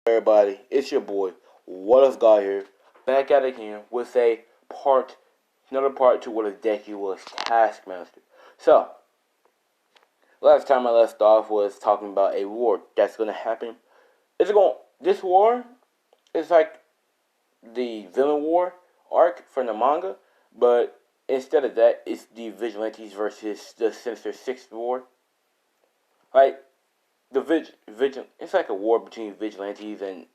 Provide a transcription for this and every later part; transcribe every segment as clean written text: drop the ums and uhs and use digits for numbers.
Everybody, it's your boy, What If God here, back at it again with another part to what if deku was Taskmaster. So, last time I left off was talking about a war that's gonna happen. This war is like the villain war arc from the manga, but instead of that, it's the vigilantes versus the Sinister Six war. Like, it's like a war between vigilantes and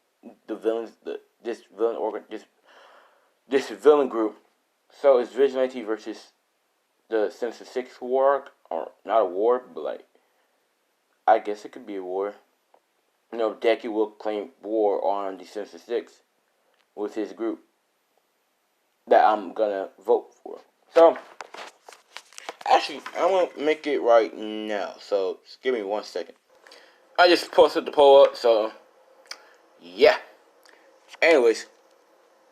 the villains, this villain group. So it's vigilante versus the Sinister Six war, or not a war, but like I guess it could be a war. Deku will claim war on the Sinister Six with his group that I'm gonna vote for. So actually, I'm gonna make it right now. So just give me 1 second. I just posted the poll up, so yeah. Anyways,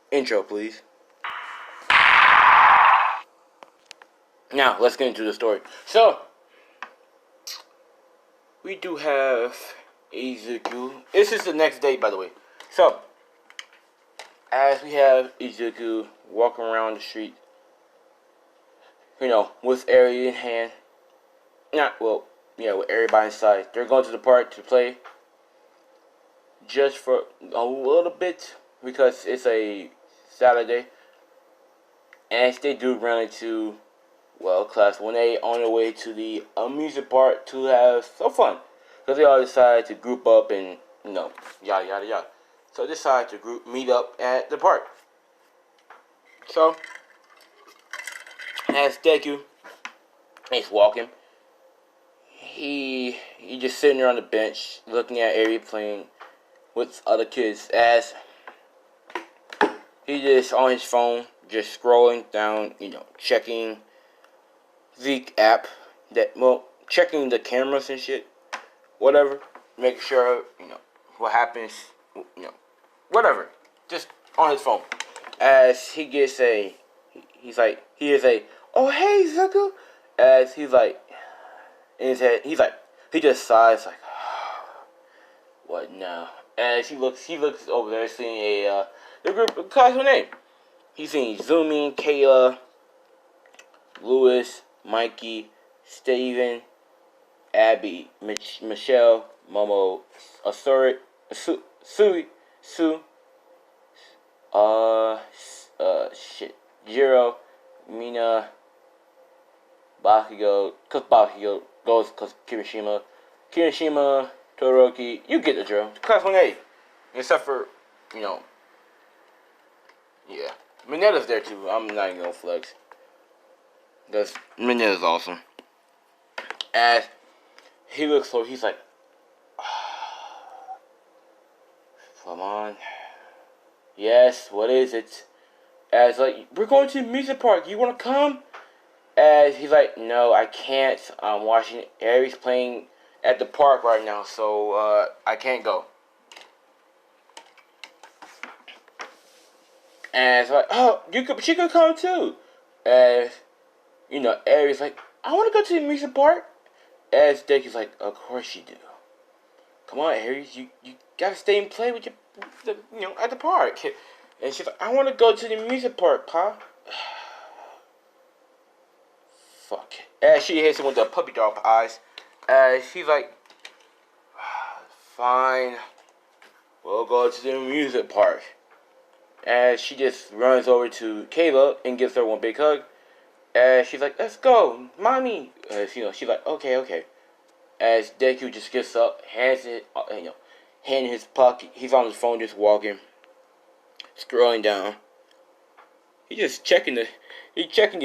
intro please. Now, let's get into the story. So, we do have Izuku. This is the next day, by the way. So, as we have Izuku walking around the street, with Eri in hand. With everybody inside. They're going to the park to play just for a little bit because it's a Saturday. And they do run into Class 1A on their way to the amusement park to have some fun. Because they all decided to group up and, yada, yada, yada. So they decided to meet up at the park. So, as Deku is walking, he just sitting there on the bench looking at Eri playing with other kids as he just on his phone, just scrolling down, checking the app checking the cameras and shit, whatever, making sure, what happens, whatever, just on his phone. As he gets oh hey Zuko, as he's like, in his head, he just sighs like, what now? As he looks over there, seeing the group of class name. He's seeing Zumi, Kayla, Lewis, Mikey, Steven, Abby, Michelle, Momo, Asuri, Sue, Jiro, Mina, Bakugo, cause Bakugo goes cause Kirishima, Todoroki, you get the drill. Class 1A. Except for, yeah. Minetta's there too. I'm not even gonna flex. Because Minetta's awesome. As he looks slow, he's like, come on. Yes, what is it? As like, we're going to the music park. You wanna come? As he's like, no, I can't. I'm watching Aries playing at the park right now, so I can't go. And it's like, oh, she could come too. As Aries like, I want to go to the amusement park. As Deku's like, of course you do. Come on, Aries, you gotta stay and play with at the park. And she's like, I want to go to the amusement park, Pa. Fuck. As she hits him with the puppy dog eyes. As he's like, fine, we'll go to the amusement park. As she just runs over to Kayla and gives her one big hug. As she's like, let's go, mommy. As she's like, okay. As Deku just gets up, hands it, hand in his pocket. He's on his phone, just walking, scrolling down. He's checking the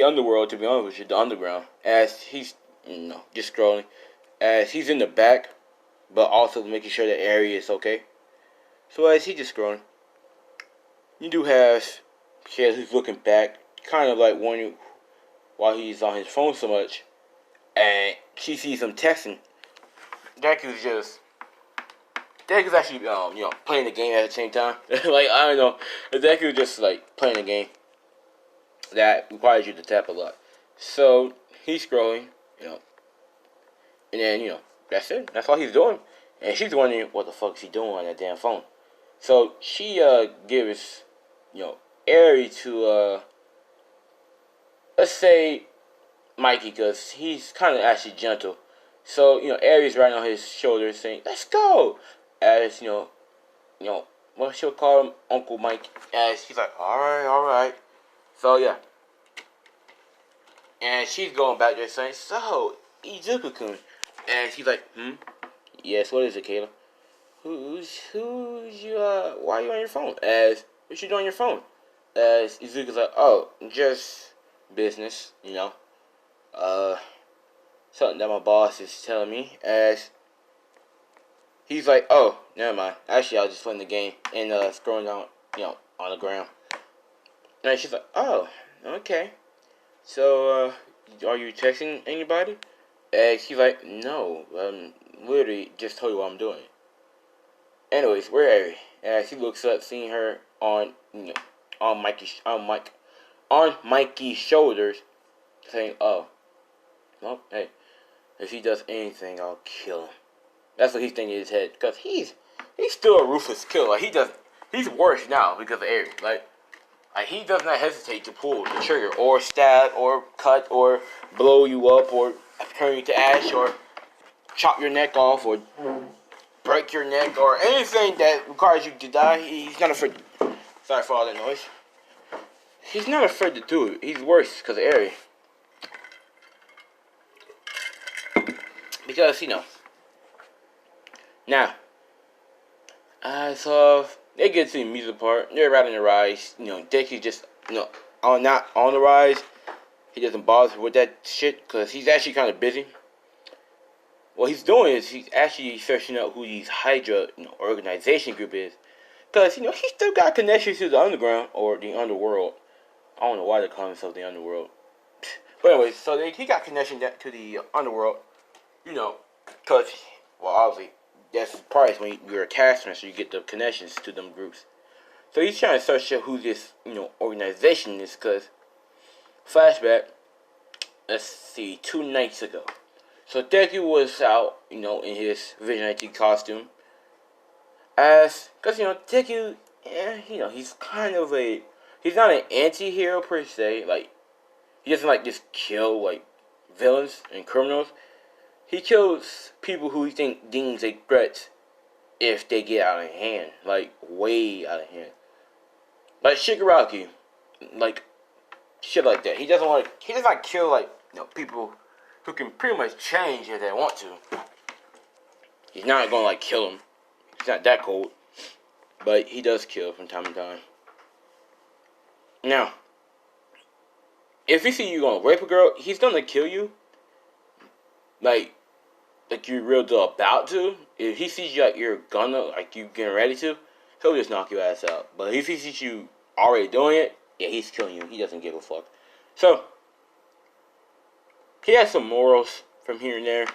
underworld, to be honest with you, the underground. As he's, just scrolling. As he's in the back, but also making sure the area is okay. So as he's just scrolling, you do have Kayla who's looking back, kind of like wondering why he's on his phone so much, and she sees him texting. Deku's actually, playing the game at the same time. Like, I don't know, Deku's just like playing the game that requires you to tap a lot. So he's scrolling, and then that's it. That's all he's doing, and she's wondering what the fuck is he doing on that damn phone. So she gives, Aerie to let's say Mikey, because he's kind of actually gentle. So Aerie's right on his shoulder saying, "Let's go," as what she'll call him, Uncle Mike. As he's like, "All right, all right." So yeah, and she's going back there saying, "So Izuku-kun," and she's like, "Hmm, yes, what is it, Kayla? Who's you? Why are you on your phone? As what you doing on your phone?" As Izuku's like, "Oh, just business, uh." Something that my boss is telling me, as he's like, "Oh, never mind. Actually, I was just playing the game and scrolling down, on the ground." And she's like, "Oh, okay. So, are you texting anybody?" And she's like, "No, literally just told you what I'm doing." Anyways, where are you? And she looks up, seeing her on, on Mikey's shoulders, saying, "Oh, well, hey, if he does anything, I'll kill him." That's what he's thinking in his head, because he's still a ruthless killer. Like, he's worse now because of Aries. Like he does not hesitate to pull the trigger or stab or cut or blow you up or turn you to ash or chop your neck off or break your neck or anything that requires you to die. He's not afraid. Sorry for all that noise. He's not afraid to do it. He's worse because of Aries. Because now, so they get to the music part. They're riding the rise. Dicky's just not on the rise. He doesn't bother with that shit because he's actually kind of busy. What he's doing is he's actually searching out who these Hydra organization group is, because he still got connections to the underground or the underworld. I don't know why they call themselves the underworld, but anyways, so he got connection to the underworld. Because obviously that's the price when you're a taskmaster, you get the connections to them groups. So he's trying to search out who this organization is, because flashback. Let's see, 2 nights ago. So Deku was out, in his vigilante costume. Because Deku, he's kind of he's not an anti-hero per se. Like, he doesn't just kill villains and criminals. He kills people who he deems a threat if they get out of hand, like way out of hand. Like Shigaraki, like shit like that. He doesn't kill people who can pretty much change if they want to. He's not gonna kill them. He's not that cold, but he does kill from time to time. Now, if he see you gonna rape a girl, he's gonna kill you. Like you're real deal about to. If he sees you you're gonna you getting ready to, he'll just knock your ass out. But if he sees you already doing it, yeah, he's killing you. He doesn't give a fuck. So he has some morals from here and there.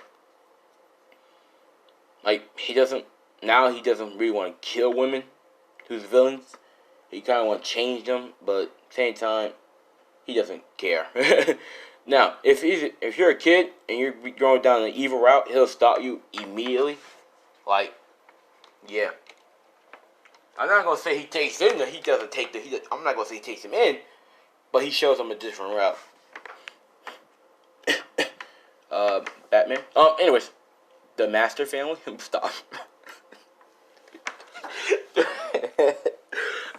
He doesn't really want to kill women who's villains. He kind of want to change them, but at the same time, he doesn't care. Now, if you're a kid and you're going down the evil route, he'll stop you immediately. Yeah. I'm not gonna say he takes him. He doesn't take I'm not gonna say he takes him in, but he shows him a different route. Batman. Anyways, the Master family. Stop.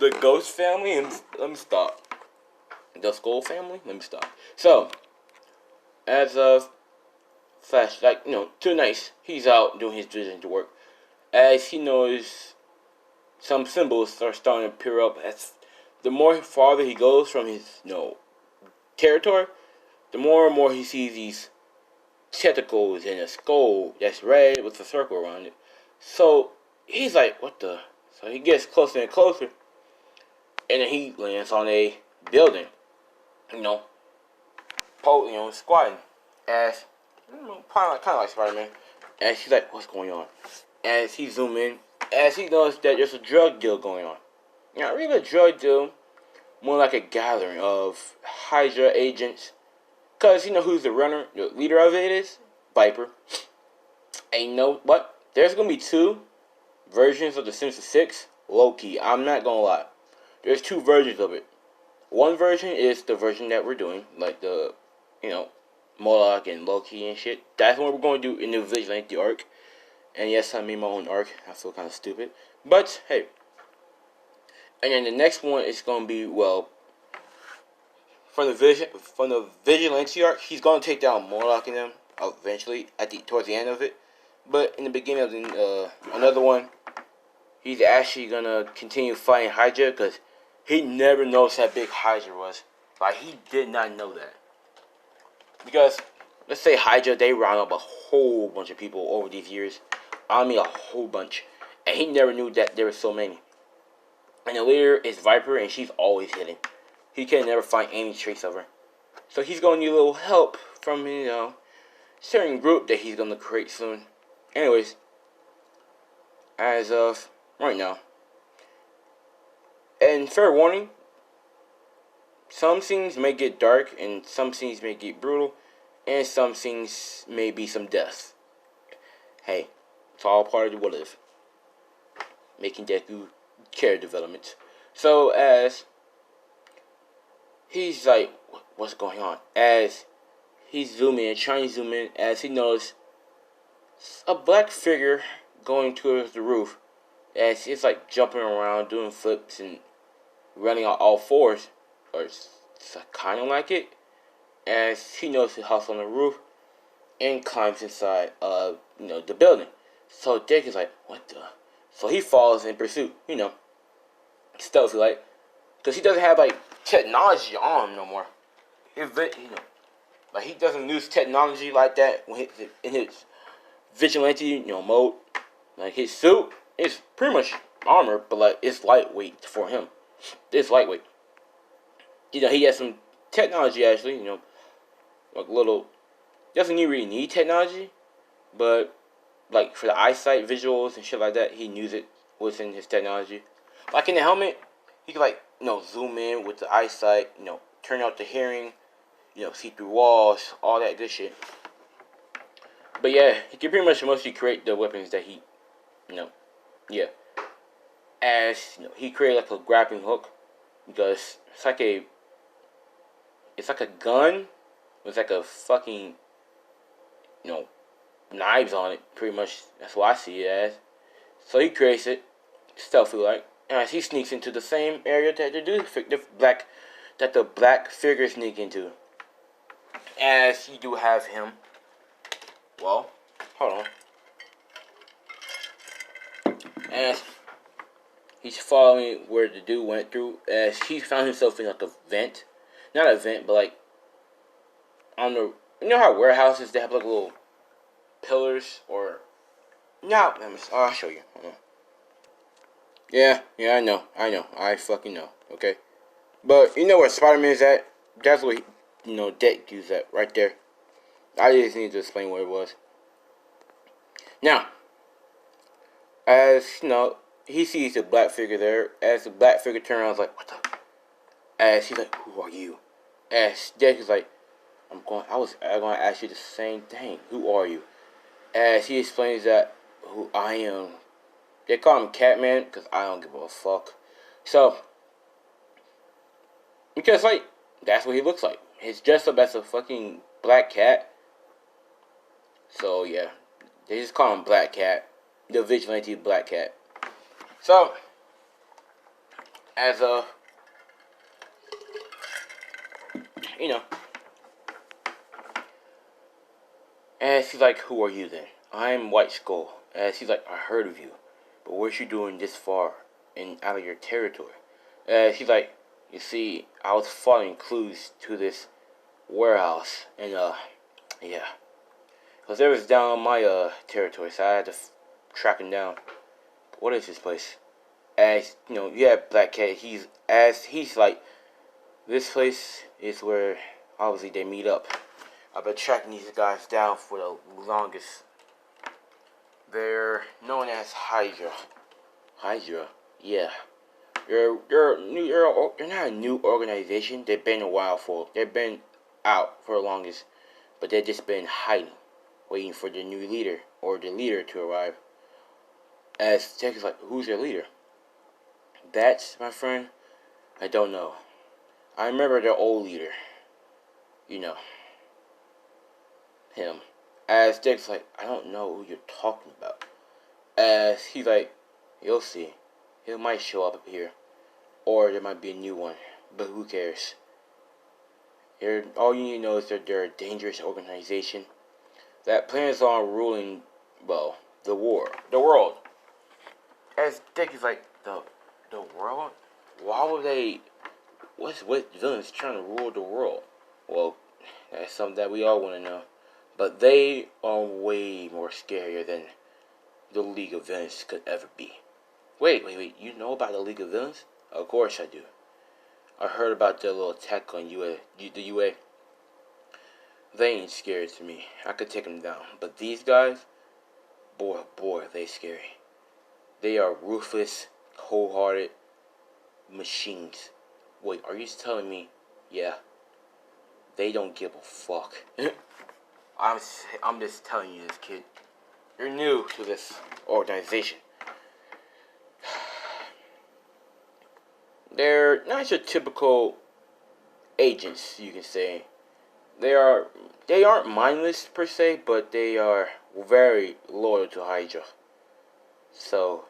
The Ghost family. Let me stop. The Skull family. Let me stop. So, as of Flash, 2 nights, he's out doing his vision to work. As he knows, some symbols are starting to appear up. As the more farther he goes from his territory, the more and more he sees these tentacles in a skull that's red with a circle around it. So he's like, "What the?" So he gets closer and closer, and then he lands on a building. Squatting, as kind of like Spider-Man. And she's like, "What's going on?" As he zoom in, as he knows that there's a drug deal going on. Not really a drug deal, more like a gathering of Hydra agents. Because who's the runner, the leader of it is? Viper. And you know what? There's going to be 2 versions of the Sinister Six. low-key. I'm not gonna lie. There's two versions of it. One version is the version that we're doing, like the, you know, Moloch and Loki and shit. That's what we're going to do in the Vigilante arc. And yes, I made my own arc. I feel kind of stupid. But, hey. And then the next one is going to be, well, from the Vigilante arc, he's going to take down Moloch and them eventually, towards the end of it. But in the beginning of another one, he's actually going to continue fighting Hydra, because he never noticed how big Hydra was. Like, he did not know that. Because, let's say Hydra, they round up a whole bunch of people over these years. I mean, a whole bunch. And he never knew that there were so many. And the leader is Viper, and she's always hidden. He can never find any trace of her. So he's going to need a little help from, certain group that he's going to create soon. Anyways, as of right now. And fair warning, some scenes may get dark, and some scenes may get brutal, and some scenes may be some death. Hey, it's all part of the what if. Making Deku character development. So as he's like, what's going on? As he's trying to zoom in, as he notices a black figure going towards the roof. As it's like jumping around, doing flips, and running on all fours, or it's kind of like it. As he notices the house on the roof, and climbs inside, the building. So Dick is like, what the? So he follows in pursuit, stealthy like, because he doesn't have like technology on him no more. Like he doesn't use technology like that when in his vigilante, mode. Like his suit is pretty much armor, but like it's lightweight for him. It's lightweight. He has some technology actually, like little. Doesn't really need technology, but like for the eyesight, visuals, and shit like that, he knew it within his technology. Like in the helmet, he could like zoom in with the eyesight, turn out the hearing, see through walls, all that good shit. But yeah, he can pretty much mostly create the weapons that he, yeah. As he created like a grappling hook because it's like a gun with like a fucking knives on it, pretty much. That's what I see it as. So he creates it, stealthy like, and as he sneaks into the same area that the black figure sneak into. As you do have him. Well, hold on. As he's following where the dude went through, as he found himself in like a vent, not a vent, but like on the, how warehouses they have like little pillars or I'll show you. Hold on. Yeah, I know, I fucking know. Okay, but you know where Spider-Man is at? That's where Deku's at, right there. I just need to explain what it was. Now, as he sees the black figure there. As the black figure turns around, like, what the? As he's like, who are you? As Deku's like, I'm going to ask you the same thing. Who are you? As he explains that who I am. They call him Catman because I don't give a fuck. So, because like that's what he looks like. He's dressed up as a fucking black cat. So yeah, they just call him Black Cat, the vigilante Black Cat. So, as a as he's like, who are you then? I'm White Skull. As he's like, I heard of you, but what you doing this far and out of your territory? As he's like, you see, I was following clues to this warehouse, and yeah, because it was down on my territory, so I had to track him down. What is this place? As you have Black Cat. He's like, this place is where obviously they meet up. I've been tracking these guys down for the longest. They're known as Hydra. Hydra, yeah. They're not a new organization. They've been out for the longest, but they've just been hiding, waiting for the new leader or the leader to arrive. As Tech is like, who's your leader? That, my friend, I don't know. I remember their old leader. You know, him. As Dick's like, I don't know who you're talking about. As he's like, you'll see. He might show up here. Or there might be a new one. But who cares? All you need to know is that they're a dangerous organization that plans on ruling, well, the world. As Dick is like, the world? Why would they, what villains trying to rule the world? Well, that's something that we all want to know. But they are way more scarier than the League of Villains could ever be. Wait, you know about the League of Villains? Of course I do. I heard about their little attack on the UA. They ain't scary to me. I could take them down. But these guys, boy, are they scary. They are ruthless, cold-hearted machines. Wait, are you telling me? Yeah, they don't give a fuck. I'm just telling you this, kid. You're new to this organization. They're not your typical agents, you can say. They aren't mindless per se, but they are very loyal to Hydra. So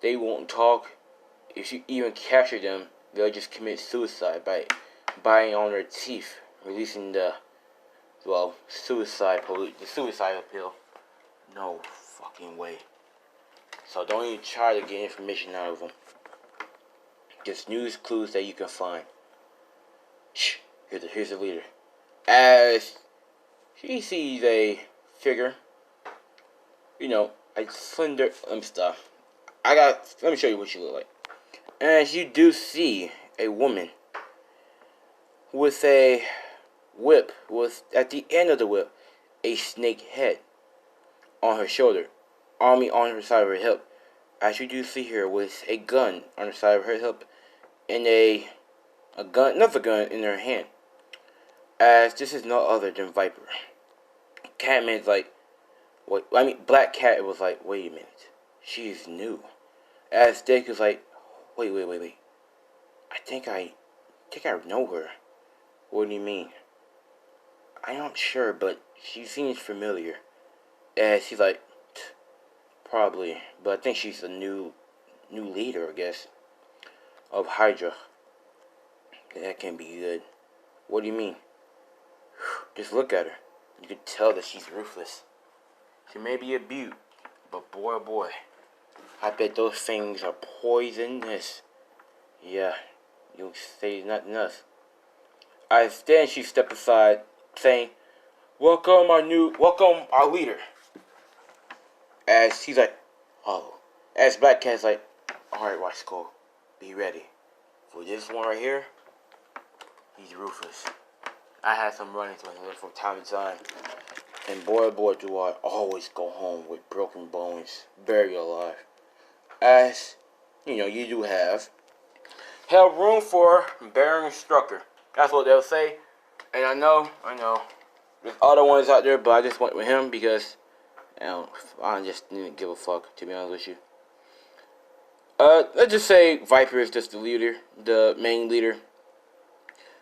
they won't talk. If you even capture them, they'll just commit suicide by biting on their teeth, releasing the suicide pill. No fucking way. So don't even try to get information out of them. Just news clues that you can find. Shh. Here's the leader. As she sees a figure, a slender. Let me stop. Let me show you what she look like. As you do see a woman with a whip, with at the end of the whip a snake head on her shoulder, army on her side of her hip. As you do see her with a gun on the side of her hip and another gun in her hand. As this is no other than Viper. Catman's like, Black Cat was like, wait a minute, she's new. As Dick is like, wait. I think I know her. What do you mean? I'm not sure, but she seems familiar. As he's like, probably, but I think she's the new leader, I guess, of Hydra. That can't be good. What do you mean? Just look at her. You can tell that she's ruthless. She may be a beaut, but boy, I bet those things are poisonous. Yeah, you'll say nothing else. Then she stepped aside, saying, welcome our leader. As he's like, oh. As Black Cat's like, alright, Watch Skull, be ready. For this one right here, he's ruthless. I had some run-ins with him from time to time. And boy, do I always go home with broken bones, buried alive. As, you do have room for Baron Strucker. That's what they'll say. And I know. There's other ones out there, but I just went with him because, I just didn't give a fuck, to be honest with you. Let's just say Viper is just the leader, the main leader.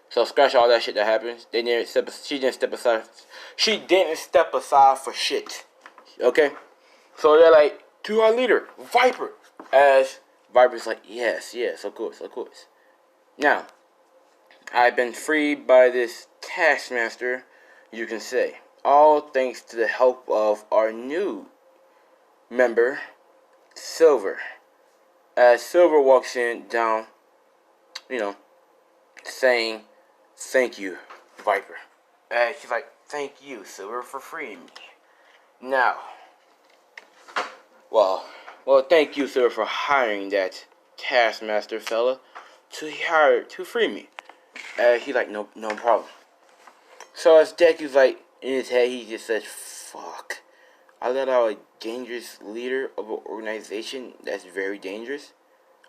So scratch all that shit that happens. She didn't step aside. She didn't step aside for shit. Okay? So they're like, to our leader, Viper. As Viper's like, yes, of course. Now, I've been freed by this taskmaster, you can say. All thanks to the help of our new member, Silver. As Silver walks down, saying, thank you, Viper. And she's like, thank you, Silver, for freeing me. Now, well, thank you, Silver, for hiring that taskmaster fella to free me. And he's like, no problem. So as Deku's like, in his head, he just says, fuck. I let out a dangerous leader of an organization that's very dangerous.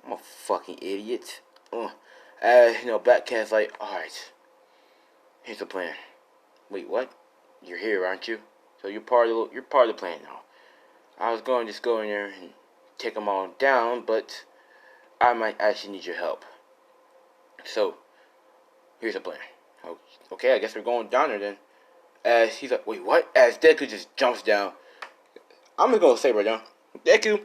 I'm a fucking idiot. Black Cat's like, alright, here's the plan. Wait, what? You're here, aren't you? So you're part of the plan now. I was going to just go in there and take them all down, but I might actually need your help. So, here's a plan. Okay, I guess we're going down there then. As he's like, wait, what? As Deku just jumps down. I'm just gonna say right now, Deku,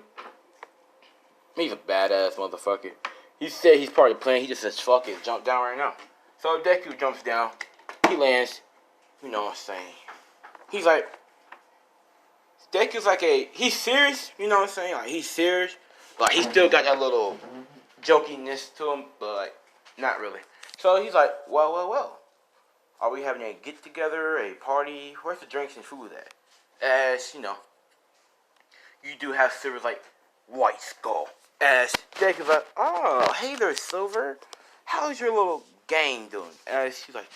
he's a badass motherfucker. He said he's part of the plan. He just says, fuck it, jump down right now. So Deku jumps down. He lands. You know what I'm saying? He's like, Deku's like he's serious. You know what I'm saying? Like, he's serious. But he still got that little jokiness to him, but like, not really. So he's like, well. Are we having a get together, a party? Where's the drinks and food at? As you know, you do have Silver's like White Skull. As Deku's like, oh, hey there, Silver. How's your little gang doing? As she's like,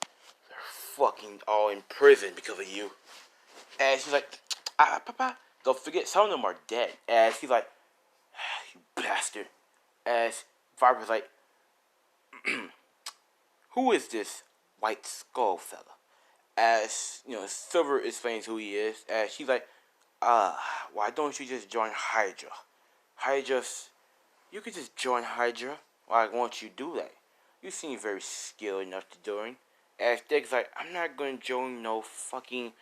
they're fucking all in prison because of you. And she's like, Papa, don't forget, some of them are dead. And she's like, you bastard. As Viper's like, who is this White Skull fella? As, you know, Silver explains who he is. As she's like, why don't you just join Hydra? You could just join Hydra. Why won't you do that? You seem very skilled enough to do it. As Dick's like, I'm not going to join no fucking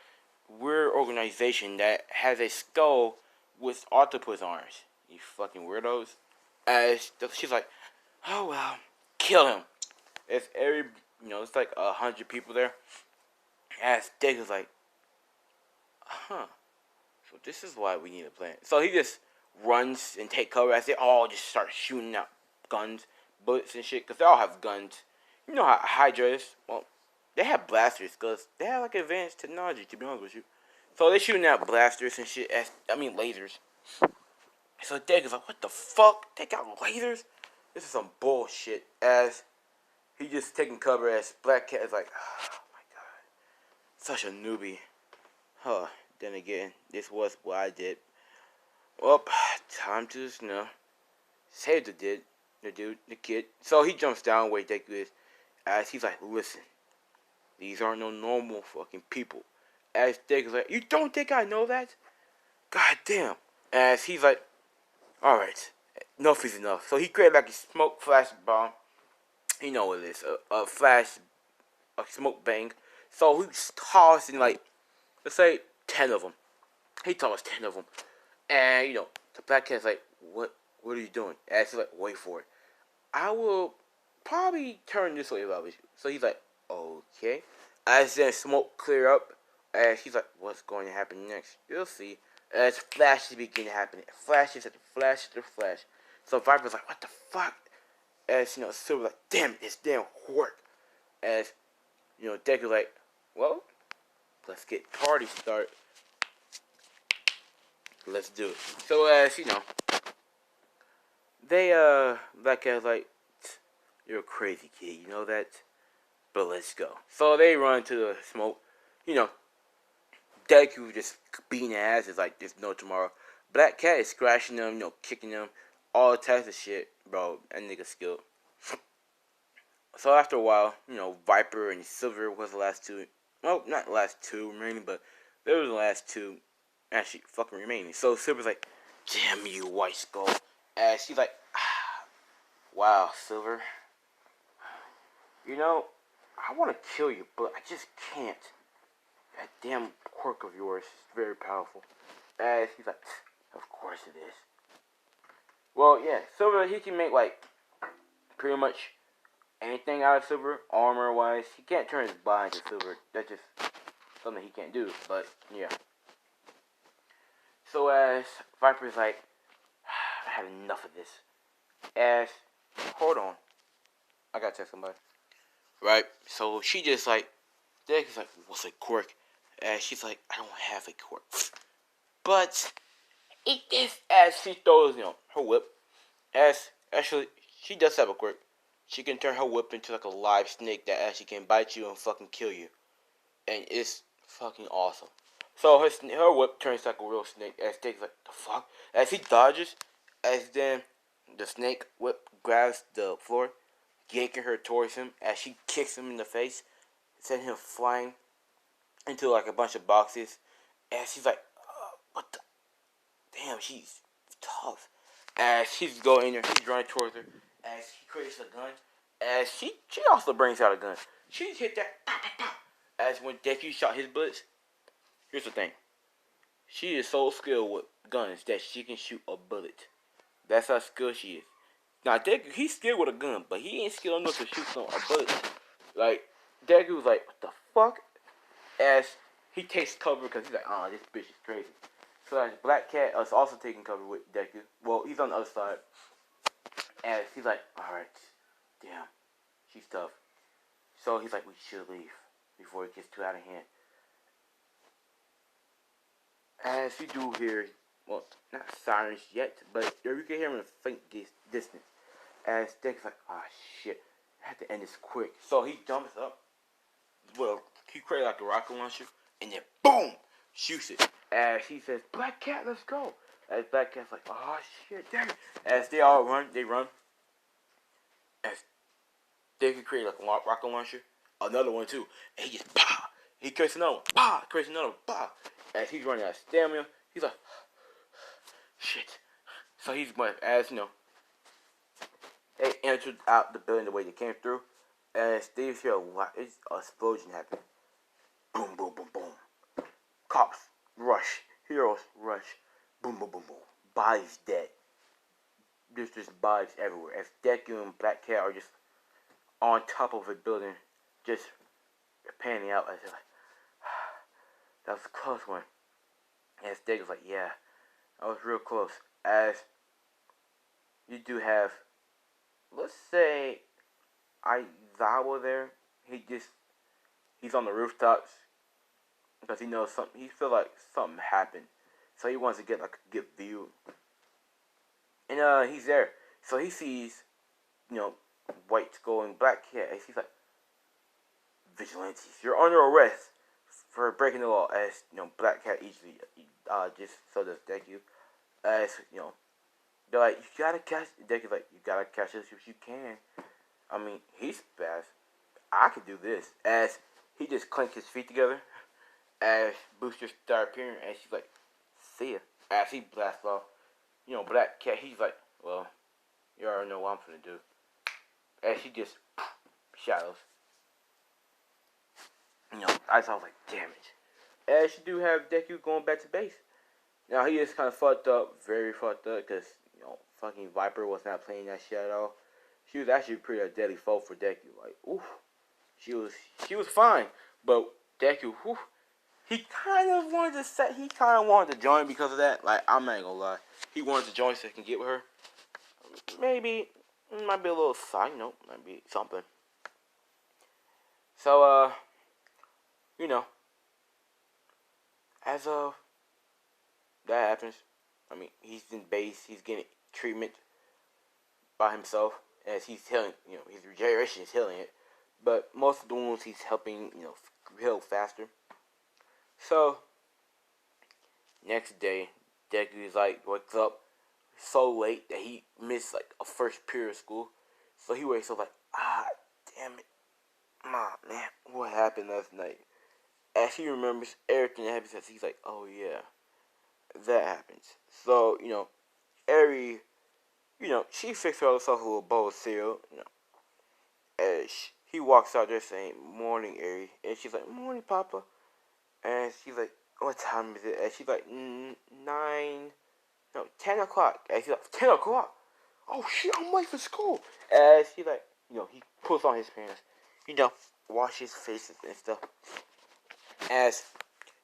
weird organization that has a skull with octopus arms. You fucking weirdos. As she's like, oh well, kill him. It's it's like 100 people there. As Dick is like, so this is why we need a plan. So he just runs and take cover as they all just start shooting out guns, bullets and shit, because they all have guns. You know how Hydra is? Well, they have blasters, because they have like advanced technology, to be honest with you. So they're shooting out blasters and shit, lasers. So Dick is like, what the fuck? Take out lasers? This is some bullshit. As he just taking cover as Black Cat is like, oh my god, such a newbie. Huh. Then again, this was what I did. Well, time to just, save the dude, the kid. So he jumps down where Deku is. As he's like, listen, these aren't no normal fucking people. As Deku's like, you don't think I know that? God damn. As he's like, alright, enough is enough. So he created like a smoke flash bomb. You know what it is, a smoke bang. So he's tossing like, let's say 10 of them. He tossed 10 of them. And, the Black Cat's like, what are you doing? And he's like, wait for it. I will probably turn this way if I was you. So he's like, okay. As then smoke clear up, and he's like, what's going to happen next? You'll see. As flashes begin happening. Flashes after flash after flash. So Viper's like, what the fuck? As, Silver's like, damn, this damn work. As, Deku's like, well, let's get party started. Let's do it. So as Black Cat's like, you're a crazy kid, you know that? But let's go. So they run to the smoke. Deku just beating their asses like there's no tomorrow. Black Cat is scratching them, kicking them, all types of shit, bro. That nigga skilled. So after a while, Viper and Silver was the last two. Well, not the last two remaining, but they were the last two actually fucking remaining. So Silver's like, damn you, White Skull. And she's like, wow, Silver. I want to kill you, but I just can't. That damn quirk of yours is very powerful. And he's like, of course it is. Well, yeah, Silver, he can make, like, pretty much anything out of Silver, armor-wise. He can't turn his body into Silver. That's just something he can't do, but, yeah. So as Viper's like, I have enough of this. As, hold on. I gotta text somebody. Right? So she just like, Deck's like, what's a quirk? And she's like, I don't have a quirk. But, eat this. As she throws, her whip. As, actually, she does have a quirk. She can turn her whip into like a live snake that actually can bite you and fucking kill you. And it's fucking awesome. So her whip turns like a real snake. As Deck's like, the fuck? As he dodges, as then the snake whip grabs the floor, yanking her towards him as she kicks him in the face, sending him flying into like a bunch of boxes. And she's like, what the? Damn, she's tough. As he's going in there, he's running towards her. As he creates a gun, as she also brings out a gun. She hit that. As when Deku shot his bullets. Here's the thing. She is so skilled with guns that she can shoot a bullet. That's how skilled she is. Now Deku, he's skilled with a gun, but he ain't skilled enough to shoot a bullet. Like Deku was like, what the fuck? As he takes cover because he's like, oh, this bitch is crazy. So as Black Cat is also taking cover with Deku. Well, he's on the other side. And he's like, alright, damn, she's tough. So he's like, we should leave before it gets too out of hand. As you do hear, well, not sirens yet, but you can hear him in a faint distance. As Deku's like, ah, shit, I have to end this quick. So he jumps up. Well, he creates like a rocket launcher, and then boom, shoots it. As he says, Black Cat, let's go. As Black Cat's like, oh shit, damn it. As they all run, As they can create like a rocket launcher, another one too, and he just pow. He creates another one, pow. Creates another one, pow. As he's running out of stamina, he's like, shit. So he's going, as you know, they entered out the building the way they came through. As they hear an explosion happen. Boom, boom, boom, boom. Cops rush. Heroes rush. Boom, boom, boom, boom. Bodies dead. There's just bodies everywhere. As Deku and Black Cat are just on top of a building, just panning out. As they're like, that was a close one. As Deku's like, yeah, that was real close. As you do have, let's say, Aizawa there. He's on the rooftops because he knows something. He feels like something happened, so he wants to get like a good view. And he's there, so he sees, White Skull and Black Cat. And he's like, vigilantes, you're under arrest for breaking the law. As Black Cat easily, just so does Deku. As they're like, you gotta catch. Deku's like, you gotta catch this if you can. I mean, he's fast. I could do this. As he just clinked his feet together. As boosters start appearing, and she's like, see ya. As he blasts off, Black Cat, he's like, well, you already know what I'm gonna do. As she just shadows. I was like, damn it. As you do have Deku going back to base. Now he is kind of fucked up, very fucked up, because fucking Viper was not playing that shit at all. She was actually pretty a deadly foe for Deku. Like, oof, she was fine, but Deku, oof, he kind of wanted to join because of that. Like, I'm not gonna lie, he wanted to join so he can get with her. Maybe it might be a little side note, might be something. So as that happens, I mean, he's in base, he's getting treatment by himself, as he's healing, his regeneration is healing it, but most of the wounds he's helping, heal faster. So, next day, Deku is like, wakes up so late that he missed like a first period of school, so he wakes up like, damn it, man, what happened last night? As he remembers everything that happened, he's like, oh yeah, that happens. So, Eri, she fixed herself a little bowl of cereal, as he walks out there saying, morning, Eri. And she's like, morning, Papa. And she's like, what time is it? And she's like, 10 o'clock. And she's like, 10 o'clock? Oh shit, I'm late for school. As she's like, he puts on his pants, wash his face and stuff. As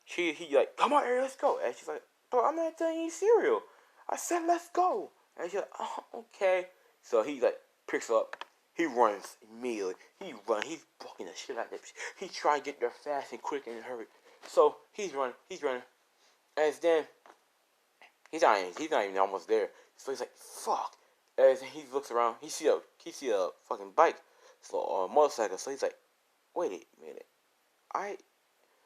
he like, come on, Eri, let's go. And she's like, bro, I'm not done eating cereal. I said, let's go. And she's like, oh, okay. So he like picks up. He runs immediately. He's blocking the shit out of that. He's trying to get there fast and quick and hurry. So he's running. As then he's not even almost there. So he's like, fuck. As he looks around, he see a fucking bike, so a motorcycle. So he's like, wait a minute.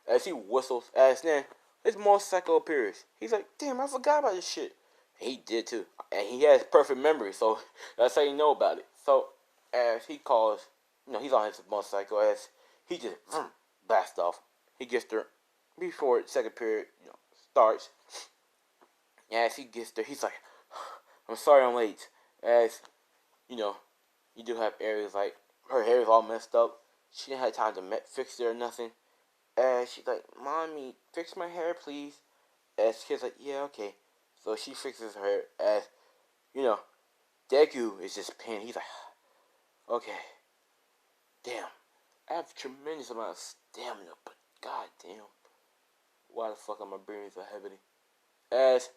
As he whistles, as then his motorcycle appears. He's like, damn, I forgot about this shit. And he did too. And he has perfect memory, so that's how you know about it. So as he calls, he's on his motorcycle, as he just blasts off. He gets there before the second period, starts. And as he gets there, he's like, I'm sorry I'm late. As you know, you do have areas like her hair is all messed up. She didn't have time to fix it or nothing. And she's like, "Mommy, fix my hair, please." And the kid's like, "Yeah, okay." So she fixes her hair. As you know, Deku is just pinned. He's like, "Okay, damn. I have a tremendous amount of stamina, but god damn, why the fuck am I breathing so heavily?" As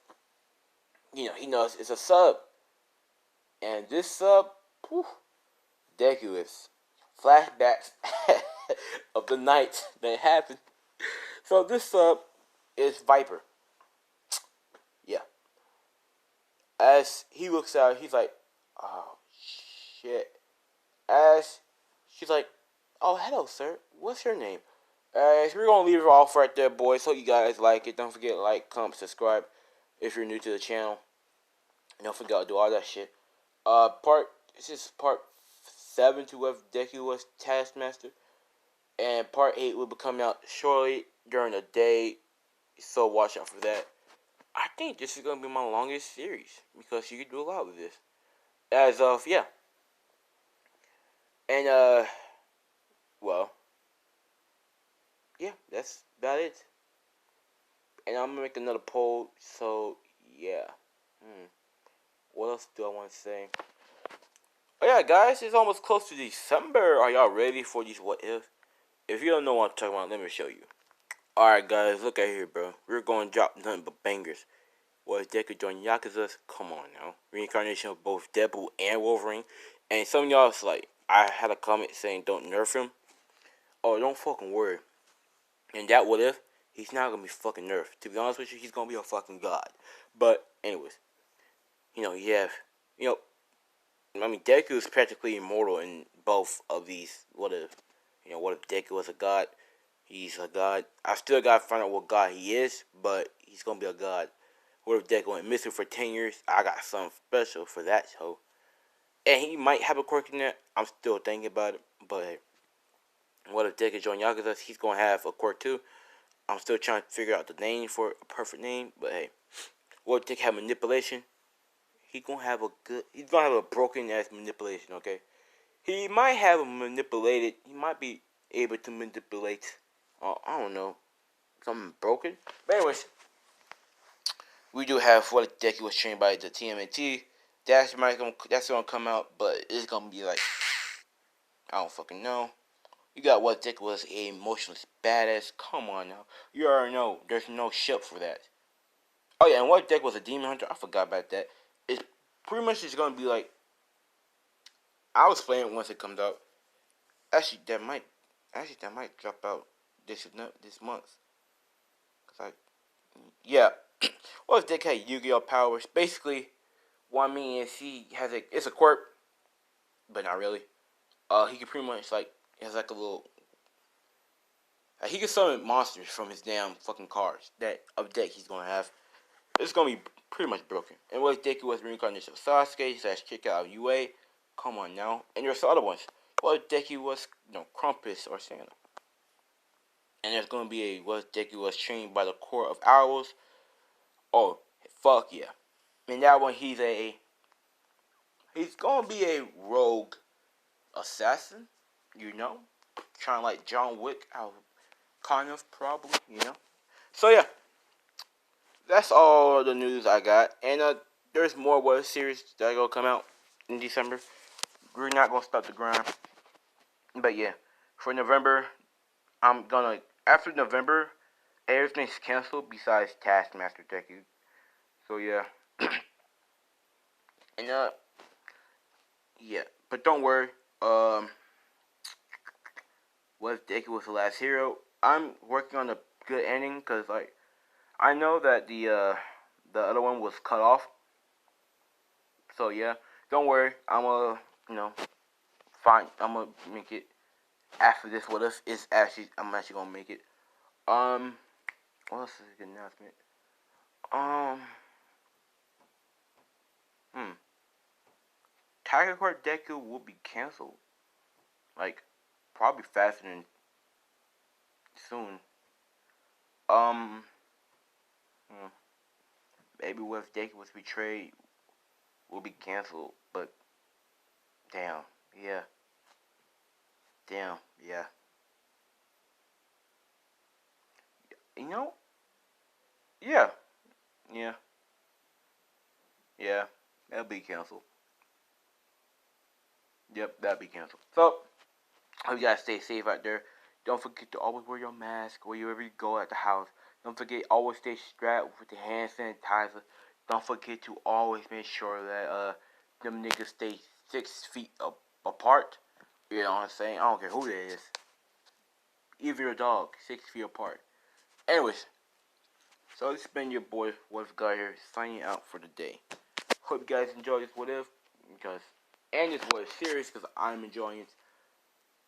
he knows it's a sub, and this sub, whew, Deku is flashbacks of the night that happened. So this sub is Viper. Yeah. As he looks out, he's like, "Oh shit." As she's like, "Oh hello, sir. What's your name?" As we're gonna leave it off right there, boys. Hope you guys like it. Don't forget to like, comment, subscribe if you're new to the channel. And don't forget to do all that shit. This is part 7 to what Deku was Taskmaster. And part 8 will be coming out shortly during the day. So watch out for that. I think this is going to be my longest series. Because you can do a lot with this. As of, yeah. And, well. Yeah, that's about it. And I'm going to make another poll. So, yeah. What else do I want to say? Oh yeah, guys, it's almost close to December. Are y'all ready for these what ifs? If you don't know what I'm talking about, let me show you. Alright, guys, look at here, bro. We're going to drop nothing but bangers. What if Deku join Yakuza? Come on now. Reincarnation of both Deadpool and Wolverine. And some of y'all's like, I had a comment saying don't nerf him. Oh, don't fucking worry. And that what if, he's not going to be fucking nerfed. To be honest with you, he's going to be a fucking god. But, anyways. You have, Deku is practically immortal in both of these. What if Deku was a god? He's a god. I still gotta find out what god he is, but he's gonna be a god. What if Deku went missing for 10 years? I got something special for that show. And he might have a quirk in there. I'm still thinking about it. But hey, what if Deku joined Yakuza? He's gonna have a quirk too. I'm still trying to figure out the name for a perfect name. But hey, what if Deku have manipulation? He's gonna have a broken ass manipulation, okay? He might have a manipulated, he might be able to manipulate, I don't know, something broken. But anyways, we do have what Deku was trained by the TMNT. That's gonna come out, but it's gonna be like, I don't fucking know. You got what Deku was a emotionless badass. Come on now, you already know. There's no ship for that. Oh yeah, and what Deku was a demon hunter. I forgot about that. It's pretty much just gonna be like, I'll explain it once it comes out. Actually, that might drop out this month. Cause yeah. Well, if Dick had Yu-Gi-Oh powers, basically, what I mean is it's a quirk, but not really. He can pretty much has like a little. He can summon monsters from his damn fucking cards that of deck he's gonna have. It's gonna be pretty much broken. And what if Deku was reincarnation of Sasuke / kick out of UA? Come on now. And there's other ones. What if Deku was Krampus or Santa? And there's gonna be what Deku was trained by the Court of Owls. Oh, fuck yeah. And that one he's gonna be a rogue assassin, trying like John Wick out, kind of probably. So yeah, that's all the news I got. And there's more what series that are gonna come out in December. We're not gonna stop the grind, but yeah, for November, after November, everything's canceled besides Taskmaster Deku. So yeah, and yeah, but don't worry. What if Deku was the last hero? I'm working on a good ending because I know that the other one was cut off. So yeah, don't worry. I'm gonna make it after this. What if is actually I'm actually gonna make it. What else is a good announcement? Um, hmm. Tiger Court Deku will be canceled. Like, probably faster than soon. Um, hmm. Maybe what if Deku was betrayed? will be canceled. But damn, yeah, damn, yeah. You know, yeah, yeah, yeah. That'll be canceled. Yep, that'll be canceled. So, you guys stay safe out there. Don't forget to always wear your mask wherever you go at the house. Don't forget always stay strapped with the hand sanitizer. Don't forget to always make sure that them niggas stay 6 feet apart. You know what I'm saying? I don't care who that is. Even your dog, 6 feet apart. Anyways, so it's been your boy Wolf Guy here signing out for the day. Hope you guys enjoy this what if because and this was serious because I'm enjoying it.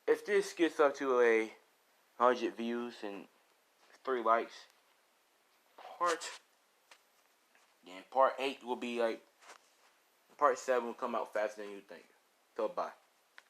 If this gets up to 100 views and 3 likes, part part 8 will be like part 7 will come out faster than you think. So bye.